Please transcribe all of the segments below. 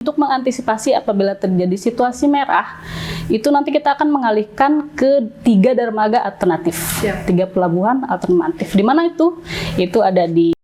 Untuk mengantisipasi apabila terjadi situasi merah, itu nanti kita akan mengalihkan ke 3 dermaga alternatif, 3 pelabuhan alternatif. Di mana itu? Itu ada di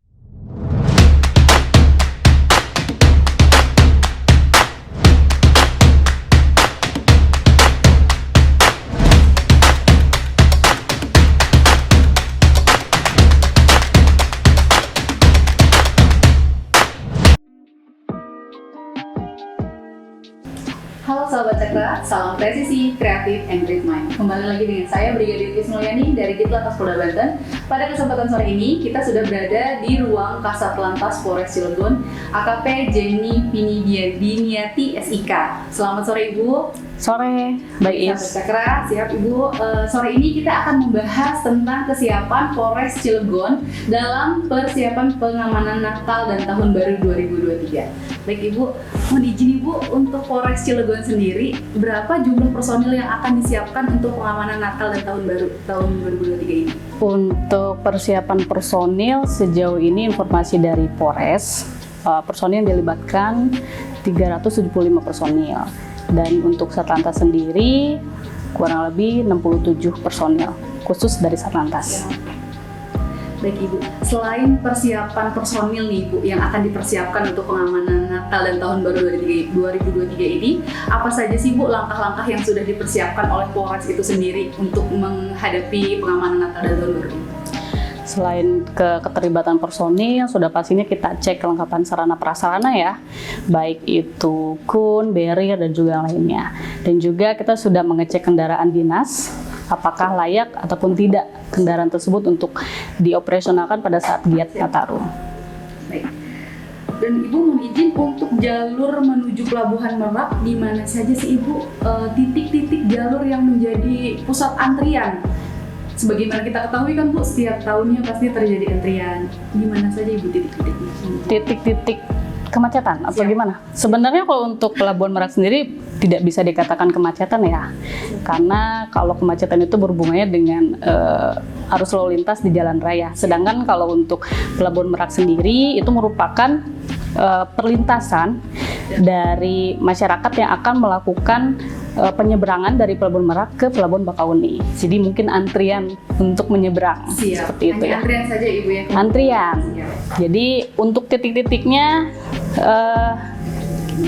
Halo sahabat Cakra, salam presisi, kreatif, and great mind. Kembali lagi dengan saya Brigadir Yus Mulyani dari Ditlantas Polda Banten. Pada kesempatan sore ini, kita sudah berada di ruang Kasatlantas Polres Cilegon, AKP Jenny Pinidianiati SIK. Selamat sore Ibu. sore, baik Sahabat Cakra, siap Ibu. Sore ini kita akan membahas tentang kesiapan Polres Cilegon dalam persiapan pengamanan Natal dan Tahun Baru 2023. Baik Ibu, mohon izin Ibu, untuk Polres Cilegon sendiri, berapa jumlah personil yang akan disiapkan untuk pengamanan Natal dan Tahun Baru tahun 2023 ini? Untuk persiapan personil sejauh ini informasi dari Polres, personil yang dilibatkan 375 personil. Dan untuk Satlantas sendiri kurang lebih 67 personil khusus dari Satlantas. Baik Ibu, selain persiapan personil nih Ibu yang akan dipersiapkan untuk pengamanan Natal dan Tahun Baru 2023 ini, apa saja sih Bu langkah-langkah yang sudah dipersiapkan oleh Polres itu sendiri untuk menghadapi pengamanan Natal dan Tahun Baru ini? Selain keterlibatan personil, sudah pastinya kita cek kelengkapan sarana prasarana ya, baik itu kun, barrier, dan juga yang lainnya. Dan juga kita sudah mengecek kendaraan dinas, apakah layak ataupun tidak kendaraan tersebut untuk dioperasionalkan pada saat giat Nataru. Baik. Dan Ibu mohon izin untuk jalur menuju Pelabuhan Merak, di mana saja sih Ibu titik-titik jalur yang menjadi pusat antrian? Sebagaimana kita ketahui kan Bu, setiap tahunnya pasti terjadi antrian. Di mana saja Ibu titik-titiknya? Titik-titik kemacetan atau gimana? Sebenarnya kalau untuk Pelabuhan Merak sendiri tidak bisa dikatakan kemacetan ya, karena kalau kemacetan itu berhubungannya dengan arus lalu lintas di jalan raya. Sedangkan kalau untuk Pelabuhan Merak sendiri itu merupakan perlintasan dari masyarakat yang akan melakukan penyeberangan dari Pelabuhan Merak ke Pelabuhan Bakahuni. Jadi mungkin antrian untuk menyeberang. Siap. Seperti itu ya. Antrian saja Ibu ya. Antrian. Siap. Jadi untuk titik-titiknya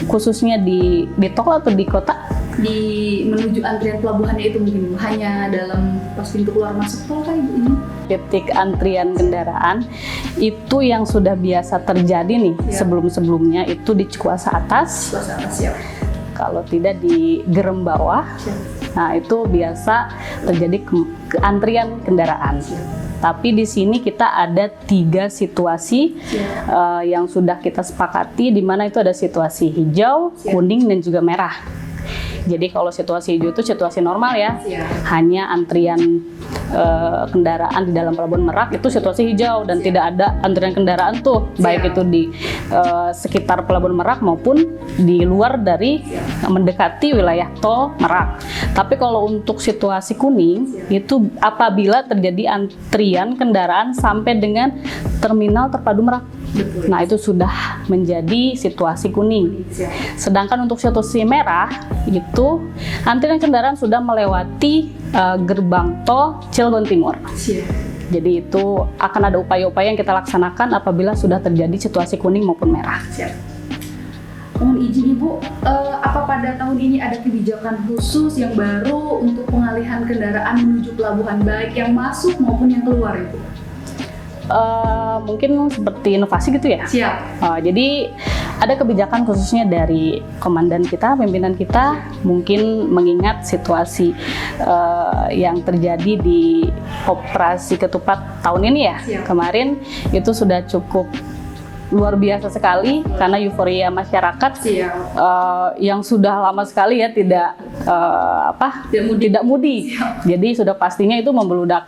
khususnya di tol atau di kota? Di menuju antrian pelabuhannya itu mungkin Bu, hanya dalam pas pintu keluar masuk tol kan Ibu ini? Titik antrian kendaraan itu yang sudah biasa terjadi nih sebelum-sebelumnya itu di Cikuasa Atas. Cikuasa Atas, siap. Kalau tidak di Gerem Bawah, nah itu biasa terjadi antrian kendaraan. Tapi di sini kita ada 3 situasi yang sudah kita sepakati, di mana itu ada situasi hijau, kuning, dan juga merah. Jadi kalau situasi hijau itu situasi normal ya, hanya antrian kendaraan di dalam Pelabuhan Merak itu situasi hijau dan tidak ada antrian kendaraan tuh, baik itu di sekitar Pelabuhan Merak maupun di luar dari mendekati wilayah tol Merak. Tapi kalau untuk situasi kuning itu apabila terjadi antrian kendaraan sampai dengan terminal terpadu Merak. Betul. Nah itu sudah menjadi situasi kuning. Sedangkan untuk situasi merah itu antrian kendaraan sudah melewati gerbang tol Cilegon Timur. Jadi itu akan ada upaya-upaya yang kita laksanakan apabila sudah terjadi situasi kuning maupun merah. Mohon izin Ibu, apa pada tahun ini ada kebijakan khusus yang baru untuk pengalihan kendaraan menuju pelabuhan, baik yang masuk maupun yang keluar Ibu? Mungkin seperti inovasi gitu ya. Siap. Jadi ada kebijakan khususnya dari komandan kita, pimpinan kita, mungkin mengingat situasi yang terjadi di operasi ketupat tahun ini ya. Kemarin itu sudah cukup luar biasa sekali karena euforia masyarakat yang sudah lama sekali ya tidak mudik. Jadi sudah pastinya itu membeludak.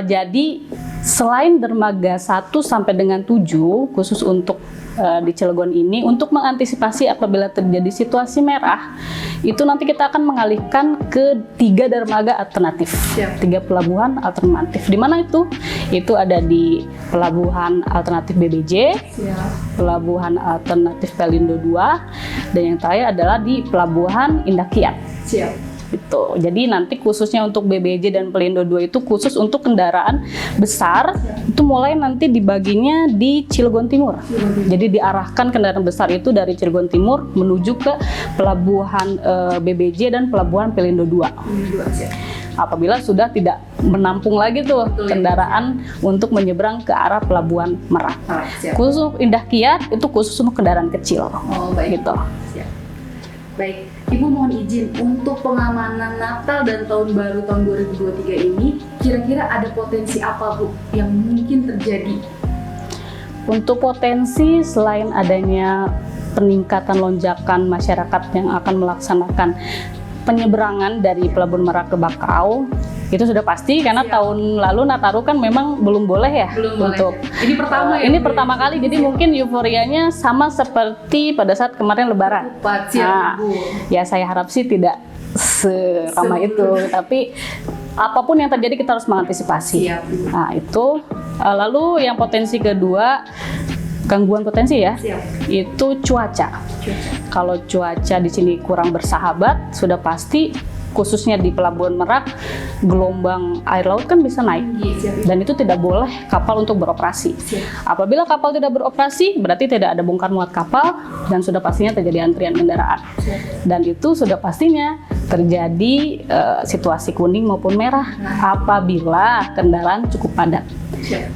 Jadi selain dermaga 1 sampai dengan 7 khusus untuk di Cilegon ini, untuk mengantisipasi apabila terjadi situasi merah, itu nanti kita akan mengalihkan ke 3 dermaga alternatif, 3 pelabuhan alternatif. Di mana itu? Itu ada di Pelabuhan Alternatif BBJ, Pelabuhan Alternatif Pelindo 2, dan yang terakhir adalah di Pelabuhan Indah Kiat. Siap. Gitu. Jadi nanti khususnya untuk BBJ dan Pelindo 2 itu khusus untuk kendaraan besar, itu mulai nanti dibaginya di Cilegon Timur. Jadi diarahkan kendaraan besar itu dari Cilegon Timur menuju ke Pelabuhan BBJ dan Pelabuhan Pelindo 2. Apabila sudah tidak menampung lagi tuh kendaraan untuk menyeberang ke arah Pelabuhan Merak. Khusus Indah Kiat itu khusus untuk kendaraan kecil. Oh, baik. Gitu. Siap. Baik, Ibu mohon izin untuk pengamanan Natal dan Tahun Baru tahun 2023 ini, kira-kira ada potensi apa Bu yang mungkin terjadi? Untuk potensi selain adanya peningkatan lonjakan masyarakat yang akan melaksanakan penyeberangan dari Pelabuhan Merak ke Bakau, itu sudah pasti karena tahun lalu Nataru kan memang belum boleh ya. Belum untuk boleh. Ini pertama ya. Ini pertama kali, jadi mungkin euforianya sama seperti pada saat kemarin Lebaran. Siap, Bu. Ya saya harap sih tidak seramai itu, tapi apapun yang terjadi kita harus mengantisipasi. Siap. Nah itu, lalu yang potensi kedua, gangguan potensi ya, itu cuaca. Kalau cuaca di sini kurang bersahabat, sudah pasti khususnya di Pelabuhan Merak, gelombang air laut kan bisa naik, dan itu tidak boleh kapal untuk beroperasi. Apabila kapal tidak beroperasi, berarti tidak ada bongkar muat kapal, dan sudah pastinya terjadi antrian kendaraan. Dan itu sudah pastinya terjadi situasi kuning maupun merah apabila kendaraan cukup padat.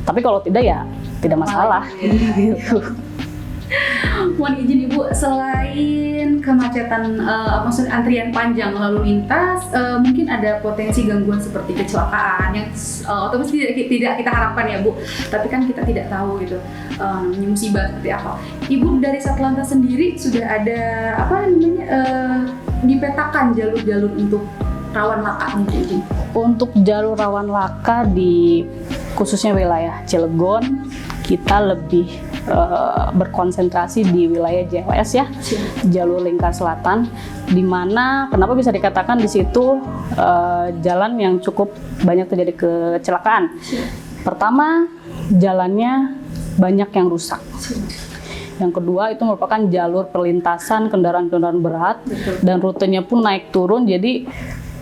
Tapi kalau tidak ya tidak masalah. Mohon izin Ibu, selain kemacetan, maksudnya antrian panjang lalu lintas, mungkin ada potensi gangguan seperti kecelakaan yang otomatis tidak kita harapkan ya Bu. Tapi kan kita tidak tahu gitu, namanya musibah seperti apa. Ibu dari Satlantas sendiri sudah ada dipetakan jalur-jalur untuk rawan laka mungkin? Untuk jalur rawan laka di khususnya wilayah Cilegon, kita lebih berkonsentrasi di wilayah JLS ya, jalur lingkar selatan, di mana kenapa bisa dikatakan di situ jalan yang cukup banyak terjadi kecelakaan. Pertama, jalannya banyak yang rusak. Yang kedua, itu merupakan jalur perlintasan kendaraan-kendaraan berat. Dan rutenya pun naik turun, jadi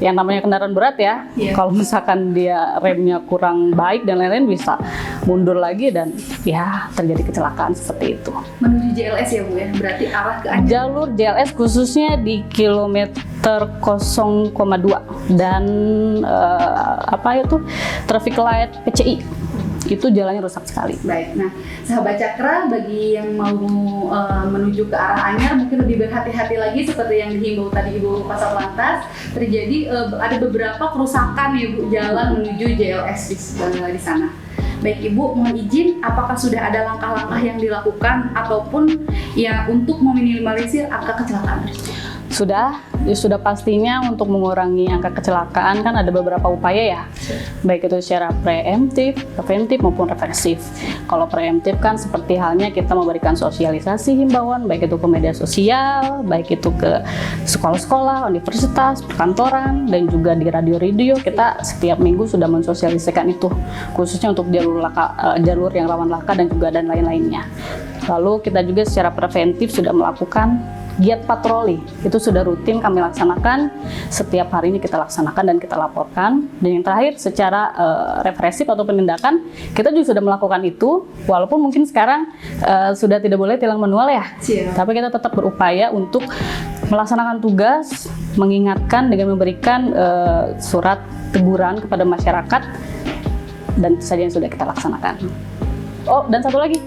yang namanya kendaraan berat ya, kalau misalkan dia remnya kurang baik dan lain-lain bisa mundur lagi dan ya terjadi kecelakaan seperti itu. Menuju JLS ya Bu ya, berarti arah ke Anyer. Jalur JLS khususnya di kilometer 0,2 dan traffic light PCI. Itu jalannya rusak sekali. Baik, nah sahabat Cakra, bagi yang mau menuju ke arah Anyer mungkin lebih berhati-hati lagi seperti yang dihimbau tadi Ibu Pasar Lantas. Terjadi ada beberapa kerusakan ya Bu, jalan menuju JLS di sana. Baik Ibu, mohon izin, apakah sudah ada langkah-langkah yang dilakukan ataupun ya untuk meminimalisir angka kecelakaan? Sudah pastinya untuk mengurangi angka kecelakaan kan ada beberapa upaya ya, baik itu secara preemptif, preventif maupun represif. Kalau preemptif kan seperti halnya kita memberikan sosialisasi himbauan, baik itu ke media sosial, baik itu ke sekolah-sekolah, universitas, perkantoran, dan juga di radio-radio kita setiap minggu sudah mensosialisasikan itu, khususnya untuk jalur yang rawan laka dan juga dan lain-lainnya. Lalu kita juga secara preventif sudah melakukan giat patroli, itu sudah rutin kami laksanakan, setiap hari ini kita laksanakan dan kita laporkan. Dan yang terakhir secara represif atau penindakan, kita juga sudah melakukan itu, walaupun mungkin sekarang sudah tidak boleh tilang manual ya, tapi kita tetap berupaya untuk melaksanakan tugas, mengingatkan dengan memberikan surat teguran kepada masyarakat, dan itu saja yang sudah kita laksanakan. Oh, dan satu lagi,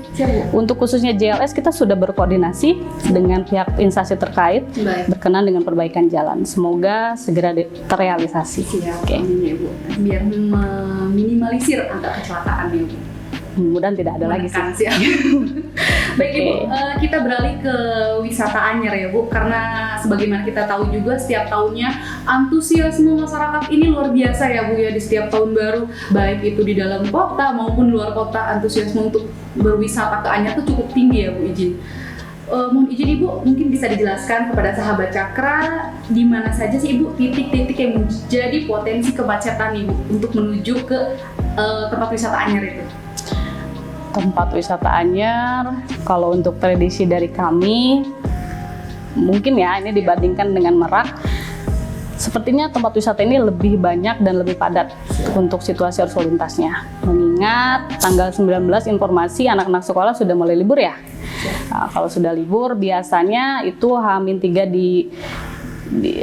untuk khususnya JLS kita sudah berkoordinasi dengan pihak instansi terkait berkenan dengan perbaikan jalan. Semoga segera terrealisasi. Oke. Ya, Bu. Biar meminimalisir angka kecelakaan ya Bu. Mudah-mudahan tidak ada lagi sih. Baik Ibu, kita beralih ke wisata Anyer ya Bu, karena sebagaimana kita tahu juga setiap tahunnya antusiasme masyarakat ini luar biasa ya Bu ya, di setiap tahun baru, baik itu di dalam kota maupun luar kota, antusiasme untuk berwisata ke Anyer itu cukup tinggi ya Bu izin. Mohon izin Ibu, mungkin bisa dijelaskan kepada sahabat Cakra di mana saja sih Ibu titik-titik yang menjadi potensi kemacetan Ibu untuk menuju ke tempat wisata Anyer itu? Tempat wisata Anyer, kalau untuk prediksi dari kami, mungkin ya ini dibandingkan dengan Merak, sepertinya tempat wisata ini lebih banyak dan lebih padat untuk situasi arus lalu lintasnya. Mengingat tanggal 19 informasi anak-anak sekolah sudah mulai libur ya. Nah, kalau sudah libur biasanya itu H-3 di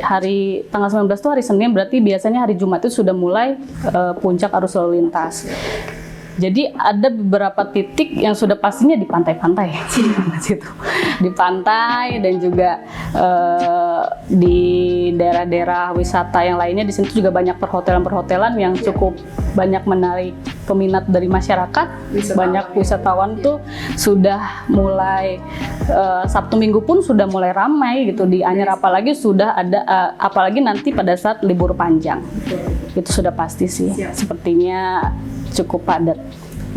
hari tanggal 19 itu hari Senin, berarti biasanya hari Jumat itu sudah mulai puncak arus lalu lintas. Jadi ada beberapa titik yang sudah pastinya di pantai-pantai, di pantai dan juga di daerah-daerah wisata yang lainnya. Di sini juga banyak perhotelan-perhotelan yang cukup banyak menarik peminat dari masyarakat. Banyak wisatawan tuh sudah mulai Sabtu Minggu pun sudah mulai ramai gitu di Anyer, apalagi sudah ada apalagi nanti pada saat libur panjang. Itu sudah pasti sih. Sepertinya cukup padat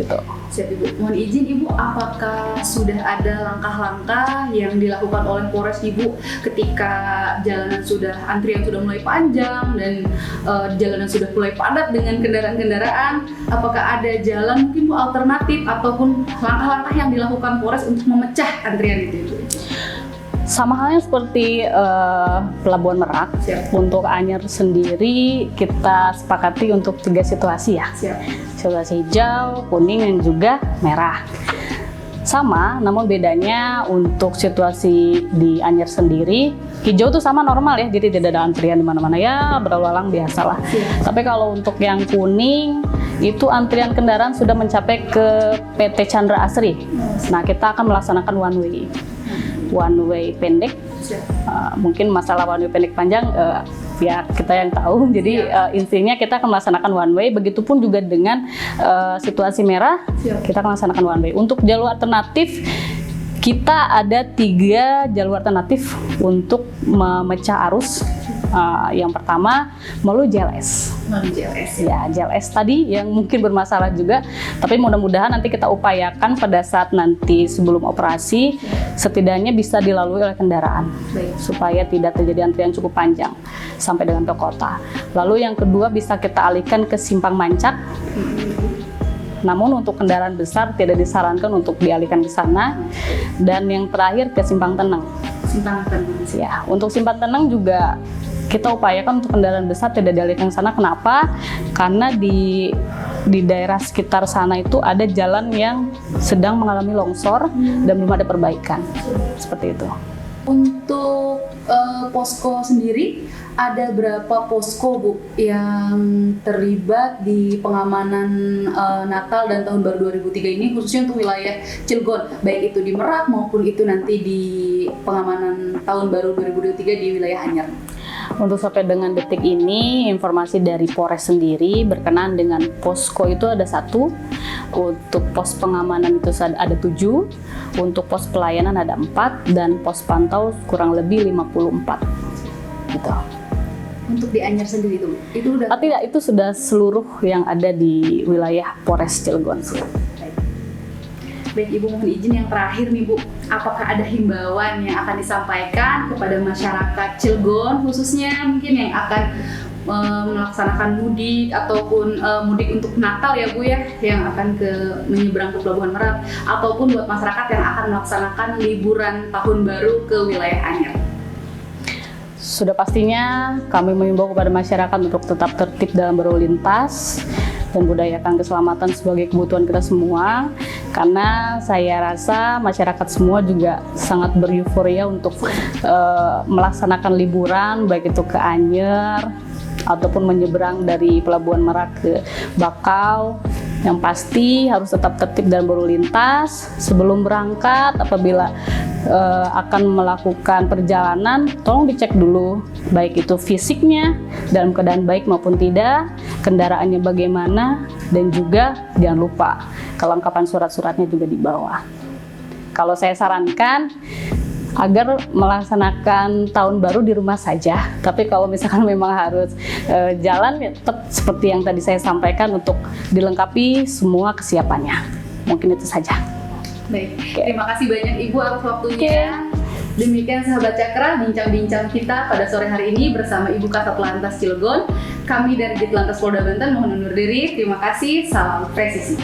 gitu. Siap Ibu. Mohon izin Ibu, apakah sudah ada langkah-langkah yang dilakukan oleh Polres Ibu ketika antrian sudah mulai panjang dan jalanan sudah mulai padat dengan kendaraan-kendaraan? Apakah ada jalan mungkin Bu alternatif ataupun langkah-langkah yang dilakukan Polres untuk memecah antrian itu Ibu? Sama halnya seperti Pelabuhan Merak. Siap. Untuk Anyer sendiri kita sepakati untuk 3 situasi ya. Siap. Situasi hijau, kuning, dan juga merah. Sama, namun bedanya untuk situasi di Anyer sendiri, hijau itu sama normal ya, jadi tidak ada antrian di mana-mana ya, berlalu lalang biasalah. Tapi kalau untuk yang kuning, itu antrian kendaraan sudah mencapai ke PT Chandra Asri. Nah, kita akan melaksanakan one way pendek. Mungkin masalah one way pendek panjang ya kita yang tahu. Jadi intinya kita akan melaksanakan one way. Begitupun juga dengan situasi merah, kita akan melaksanakan one way. Untuk jalur alternatif kita ada 3 jalur alternatif untuk memecah arus. Yang pertama melalui JLS. Ya, JLS tadi yang mungkin bermasalah juga, tapi mudah-mudahan nanti kita upayakan pada saat nanti sebelum operasi setidaknya bisa dilalui oleh kendaraan. Supaya tidak terjadi antrian cukup panjang sampai dengan ke kota. Lalu yang kedua bisa kita alihkan ke Simpang Mancak. Namun untuk kendaraan besar tidak disarankan untuk dialihkan ke sana. Dan yang terakhir ke Simpang Tenang. Ya, untuk Simpang Tenang juga kita upayakan untuk kendaraan besar tidak dialihkan ke sana. Kenapa? Karena di daerah sekitar sana itu ada jalan yang sedang mengalami longsor dan belum ada perbaikan. Seperti itu. Untuk posko sendiri, ada berapa posko Bu yang terlibat di pengamanan Natal dan Tahun Baru 2003 ini, khususnya untuk wilayah Cilegon, baik itu di Merak maupun itu nanti di pengamanan Tahun Baru 2023 di wilayah Anyer? Untuk sampai dengan detik ini, informasi dari Polres sendiri berkenaan dengan posko itu ada 1, untuk pos pengamanan itu ada 7, untuk pos pelayanan ada 4, dan pos pantau kurang lebih 54. Gitu. Untuk di Anyer sendiri itu udah? Tidak, itu sudah seluruh yang ada di wilayah Polres Cilegon. Baik Ibu, mohon izin yang terakhir nih Bu, apakah ada himbauan yang akan disampaikan kepada masyarakat Cilegon khususnya mungkin yang akan melaksanakan mudik ataupun mudik untuk Natal ya Bu ya, yang akan menyeberang ke Pelabuhan Merak, ataupun buat masyarakat yang akan melaksanakan liburan Tahun Baru ke wilayah Anyer? Sudah pastinya kami mengimbau kepada masyarakat untuk tetap tertib dalam berlalu lintas dan budayakan keselamatan sebagai kebutuhan kita semua, karena saya rasa masyarakat semua juga sangat bereuforia untuk melaksanakan liburan, baik itu ke Anyer ataupun menyeberang dari Pelabuhan Merak ke Bakau. Yang pasti harus tetap tertib dalam berlalu lintas. Sebelum berangkat, apabila akan melakukan perjalanan, tolong dicek dulu baik itu fisiknya dalam keadaan baik maupun tidak, kendaraannya bagaimana, dan juga jangan lupa kelengkapan surat-suratnya juga dibawa. Kalau saya sarankan agar melaksanakan tahun baru di rumah saja, tapi kalau misalkan memang harus jalan, ya tetap seperti yang tadi saya sampaikan untuk dilengkapi semua kesiapannya. Mungkin itu saja. Baik, terima kasih banyak Ibu atas waktunya. Demikian sahabat Cakra, bincang-bincang kita pada sore hari ini bersama Ibu Kasat Lantas Cilegon. Kami dari Ditlantas Polda Banten mohon undur diri. Terima kasih, salam presisi.